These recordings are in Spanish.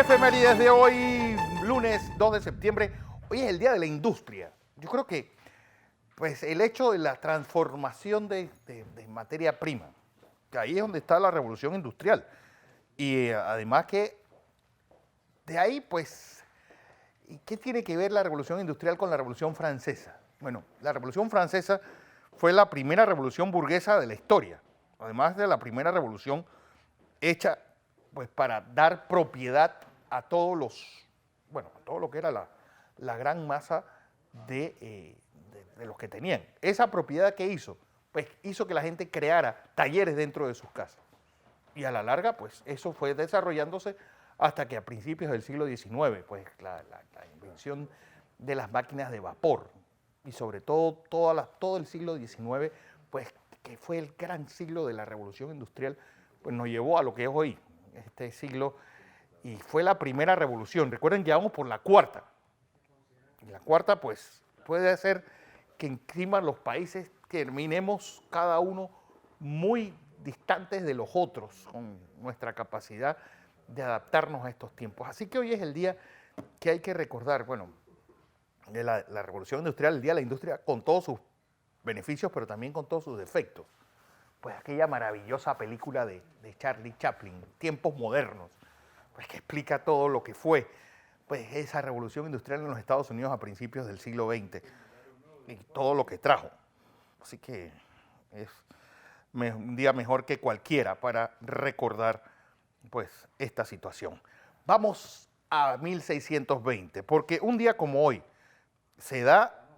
Efemérides de hoy, lunes 2 de septiembre. Hoy es el Día de la Industria. Yo creo que pues, el hecho de la transformación de materia prima, que ahí es donde está la revolución industrial. Y además que de ahí, pues, ¿y qué tiene que ver la revolución industrial con la revolución francesa? Bueno, la revolución francesa fue la primera revolución burguesa de la historia, además de la primera revolución hecha pues para dar propiedad a todos los, bueno, a todo lo que era la gran masa de los que tenían. Esa propiedad que hizo, pues hizo que la gente creara talleres dentro de sus casas. Y a la larga, pues eso fue desarrollándose hasta que a principios del siglo XIX, pues la invención de las máquinas de vapor y sobre todo todo el siglo XIX, pues que fue el gran siglo de la revolución industrial, pues nos llevó a lo que es hoy, este siglo, y fue la primera revolución. Recuerden, ya vamos por la cuarta. Y la cuarta, pues, puede hacer que encima los países terminemos cada uno muy distantes de los otros con nuestra capacidad de adaptarnos a estos tiempos. Así que hoy es el día que hay que recordar, bueno, de la revolución industrial, el día de la industria con todos sus beneficios, pero también con todos sus defectos. Pues aquella maravillosa película de Charlie Chaplin, Tiempos Modernos, pues que explica todo lo que fue pues esa revolución industrial en los Estados Unidos a principios del siglo XX y todo lo que trajo. Así que es un día mejor que cualquiera para recordar pues esta situación. Vamos a 1620, porque un día como hoy se da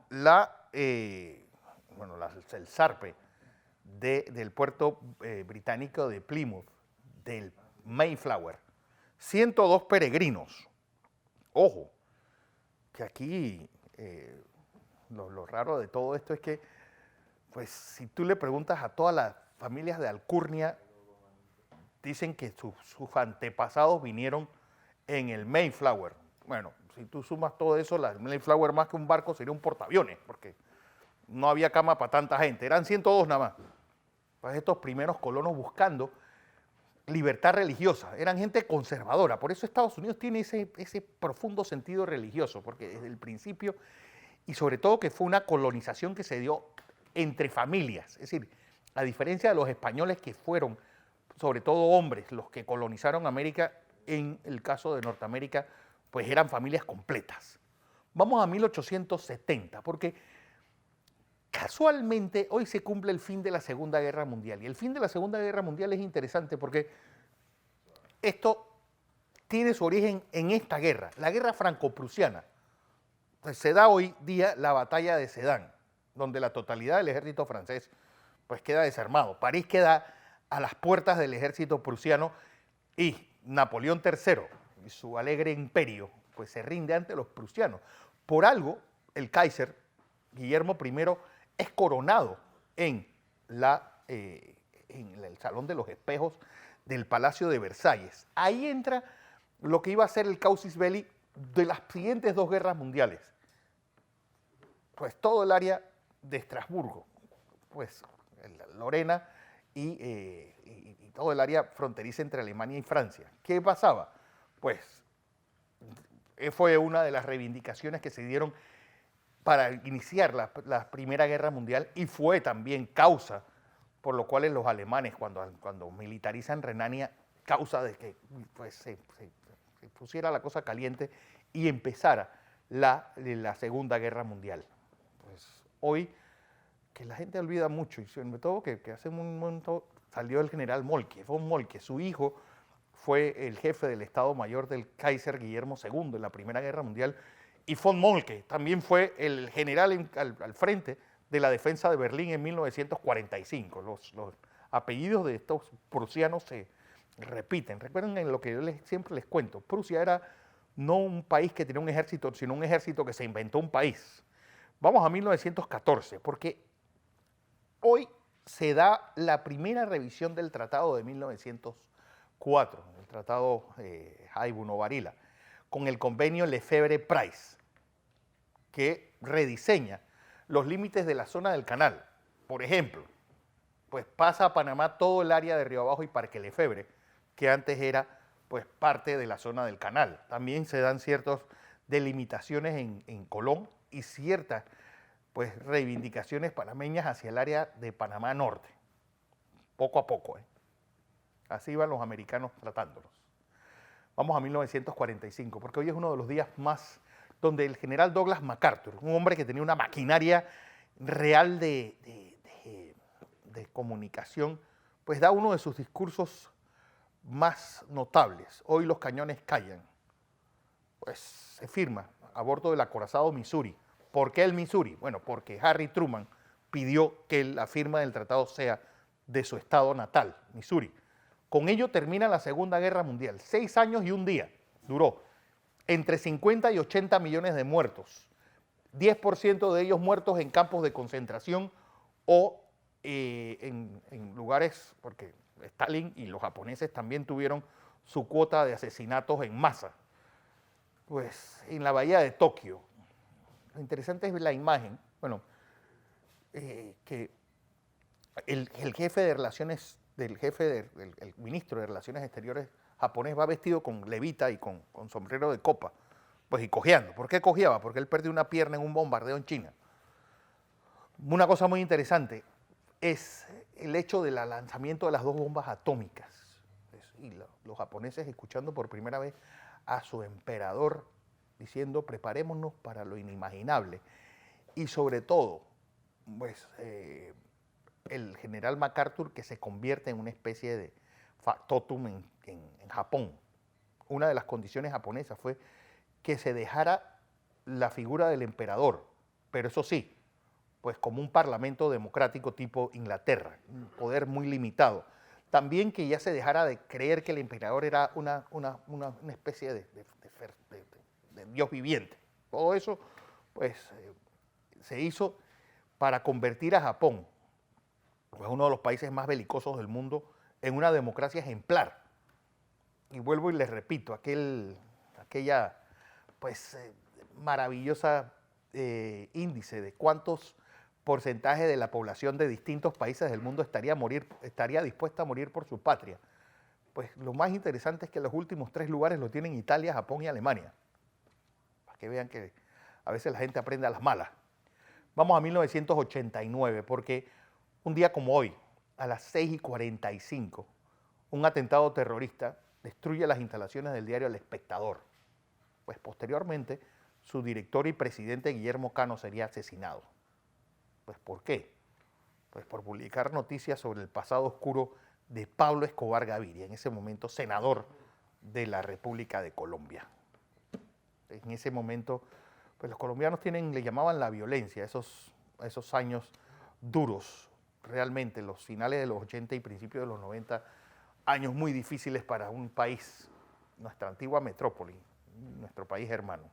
el zarpe del puerto británico de Plymouth, del Mayflower. 102 peregrinos. Ojo, que aquí lo raro de todo esto es que, pues, si tú le preguntas a todas las familias de Alcurnia, dicen que sus antepasados vinieron en el Mayflower. Bueno, si tú sumas todo eso, el Mayflower más que un barco sería un portaaviones, porque no había cama para tanta gente, eran 102 nada más. Pues estos primeros colonos buscando libertad religiosa, eran gente conservadora, por eso Estados Unidos tiene ese profundo sentido religioso, porque desde el principio, y sobre todo que fue una colonización que se dio entre familias, es decir, a diferencia de los españoles que fueron, sobre todo hombres, los que colonizaron América, en el caso de Norteamérica, pues eran familias completas. Vamos a 1870, porque casualmente hoy se cumple el fin de la Segunda Guerra Mundial. Y el fin de la Segunda Guerra Mundial es interesante porque esto tiene su origen en esta guerra, la guerra franco-prusiana. Pues se da hoy día la batalla de Sedan, donde la totalidad del ejército francés pues queda desarmado. París queda a las puertas del ejército prusiano y Napoleón III y su alegre imperio pues se rinde ante los prusianos. Por algo, el Kaiser Guillermo I es coronado en el Salón de los Espejos del Palacio de Versalles. Ahí entra lo que iba a ser el casus belli de las siguientes dos guerras mundiales. Pues todo el área de Estrasburgo, pues Lorena y todo el área fronteriza entre Alemania y Francia. ¿Qué pasaba? Pues fue una de las reivindicaciones que se dieron para iniciar la Primera Guerra Mundial y fue también causa por lo cual los alemanes cuando militarizan Renania, causa de que pues, se pusiera la cosa caliente y empezara la Segunda Guerra Mundial. Pues hoy, que la gente olvida mucho, y sobre todo que hace un momento salió el general Moltke, von Moltke, su hijo fue el jefe del Estado Mayor del Kaiser Guillermo II en la Primera Guerra Mundial, y von Moltke también fue el general al frente de la defensa de Berlín en 1945. Los apellidos de estos prusianos se repiten. Recuerden en lo que yo siempre les cuento, Prusia era no un país que tenía un ejército, sino un ejército que se inventó un país. Vamos a 1914, porque hoy se da la primera revisión del Tratado de 1904, el Tratado Haibun-Ovarila, con el convenio Lefebvre-Pryce, que rediseña los límites de la zona del canal. Por ejemplo, pues pasa a Panamá todo el área de Río Abajo y Parque Lefebvre, que antes era pues parte de la zona del canal. También se dan ciertas delimitaciones en Colón y ciertas pues reivindicaciones panameñas hacia el área de Panamá Norte, poco a poco. Así van los americanos tratándolos. Vamos a 1945, porque hoy es uno de los días más donde el general Douglas MacArthur, un hombre que tenía una maquinaria real de comunicación, pues da uno de sus discursos más notables. Hoy los cañones callan. Pues se firma a bordo del acorazado Missouri. ¿Por qué el Missouri? Bueno, porque Harry Truman pidió que la firma del tratado sea de su estado natal, Missouri. Con ello termina la Segunda Guerra Mundial. 6 años y un día duró. Entre 50 y 80 millones de muertos. 10% de ellos muertos en campos de concentración o en lugares, porque Stalin y los japoneses también tuvieron su cuota de asesinatos en masa. Pues en la bahía de Tokio. Lo interesante es la imagen, bueno, que el jefe de relaciones, el ministro de Relaciones Exteriores japonés va vestido con levita y con sombrero de copa, pues y cojeando. ¿Por qué cojeaba? Porque él perdió una pierna en un bombardeo en China. Una cosa muy interesante es el hecho del lanzamiento de las 2 bombas atómicas. Y los japoneses escuchando por primera vez a su emperador diciendo preparémonos para lo inimaginable. Y sobre todo, pues, el general MacArthur que se convierte en una especie de factotum en Japón. Una de las condiciones japonesas fue que se dejara la figura del emperador, pero eso sí, pues como un parlamento democrático tipo Inglaterra, un poder muy limitado. También que ya se dejara de creer que el emperador era una especie de Dios viviente. Todo eso pues se hizo para convertir a Japón, pues uno de los países más belicosos del mundo, en una democracia ejemplar. Y vuelvo y les repito, aquella pues maravillosa índice de cuántos porcentajes de la población de distintos países del mundo estaría dispuesta a morir por su patria. Pues lo más interesante es que los últimos 3 lugares lo tienen Italia, Japón y Alemania. Para que vean que a veces la gente aprende a las malas. Vamos a 1989, porque un día como hoy, a las 6:45, un atentado terrorista destruye las instalaciones del diario El Espectador. Pues posteriormente, su director y presidente Guillermo Cano sería asesinado. Pues ¿por qué? Pues por publicar noticias sobre el pasado oscuro de Pablo Escobar Gaviria, en ese momento senador de la República de Colombia. En ese momento, pues los colombianos le llamaban la violencia, esos años duros, realmente, los finales de los 80 y principios de los 90, años muy difíciles para un país, nuestra antigua metrópoli, nuestro país hermano.